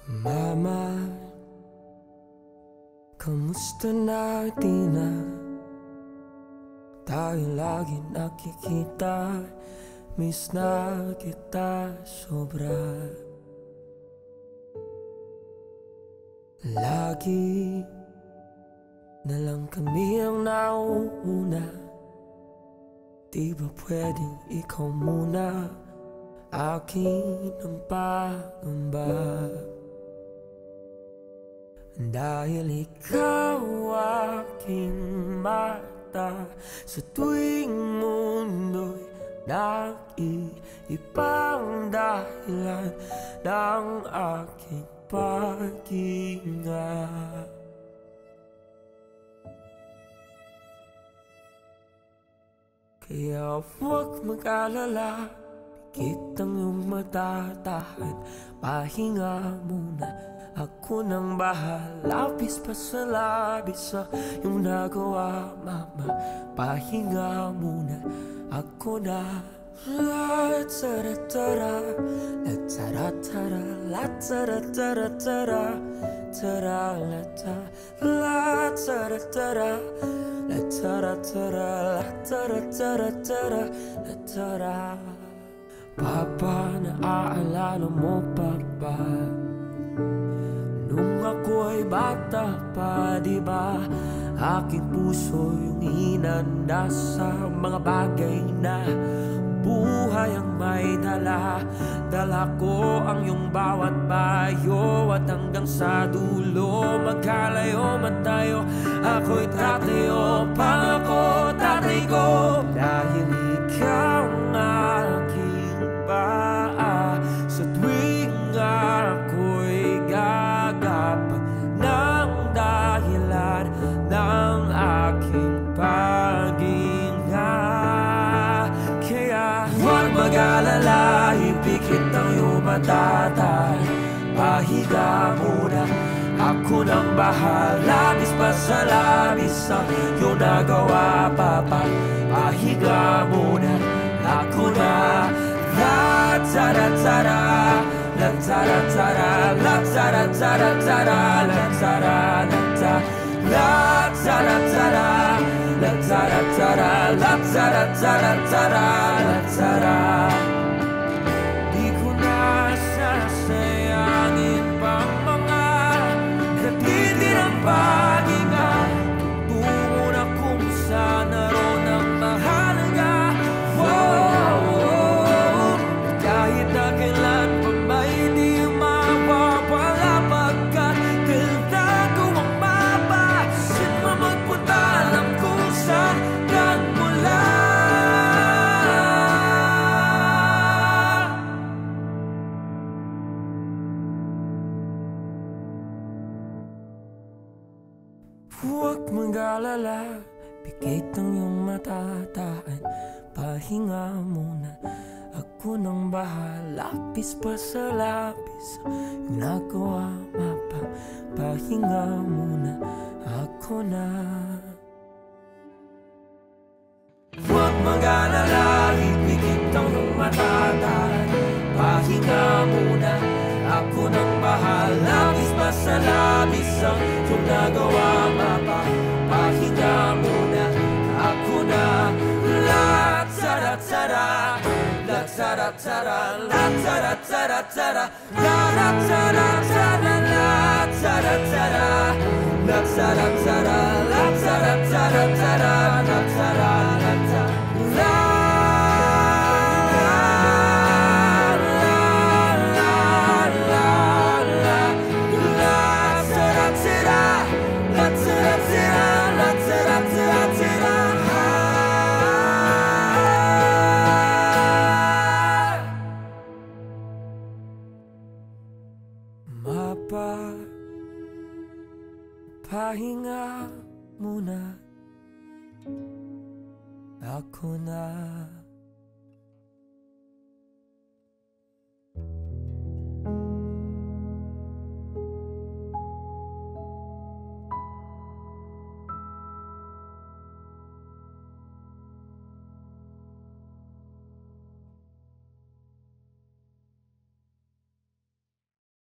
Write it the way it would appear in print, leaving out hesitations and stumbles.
Mama, kamusta na di na tayo lagi nakikita? Miss na kita sobra. Lagi na lang kami ang nauuna. Di ba pwedeng ikaw muna? Akin ang pangamba. Dahil ikaw aking mata sa tuwing mundo'y nag-iibang dahilan ng aking paghinga. Kaya huwag mag-alala, pikit ang iyong matatahan. Pahinga muna, ako nang bahala. Labis pa sa labis sa iyong nagawa, mama. Pahinga muna, ako na. La-tara-tara, la-tara-tara, la-tara-tara-tara, tara-la-ta. La-tara-tara, la-tara-tara, la-tara-tara-tara, la-tara. Papa, naaalala mo pa ba nung ako'y bata pa, di ba? Aking puso yung hinanda sa mga bagay na buhay ang may dala. Dala ko ang iyong bawat bayo, at hanggang sa dulo magkalayo man tayo. Ako'y tatayo, pangako tatay ko. Dahil ikaw ang aking paa sa tuwing ako'y gagapang ng dahilan ng aking paghinga. Kaya huwag mag-alala, ipikit ang iyong matatahan. Pahiga muna, ako nang bahala. Labis pa sa labis ang iyong nagawa, papa. Pahiga muna, ako na. La-tara-tara, la-tara-tara, la-tara-tara-tara, la-tara-tara, la-tara-tara, la-tara-tara, la-tara-tara-tara, la-tara. Di ko na sasayangin pang mga natitirang paghinga. Tungo na kung saan naroon ang mahalaga. Kahit na kailan pa may di mawawala, pagkat kailan ko ang mapasit mo magpunta, alam kung saan nagmula. Huwag mag-alala, pikit ang iyong matatahan. Pahinga muna, ako nang bahala. Labis pa sa labis yung nagawa, mapa. Pahinga muna, ako na. Huwag mag-alala, ipikit ang iyong matatahan. Pahinga muna, ako nang bahala. Labis pa sa labis ang iyong nagawa, mapa. Pahinga muna, ako na. La-tara-tara, la-tara-tara, la-tara-tara-tara, la-tara-tara, la-tara-tara, la-tara-tara, la-tara-tara, la-tara-tara. Mapa, pahinga muna, ako na.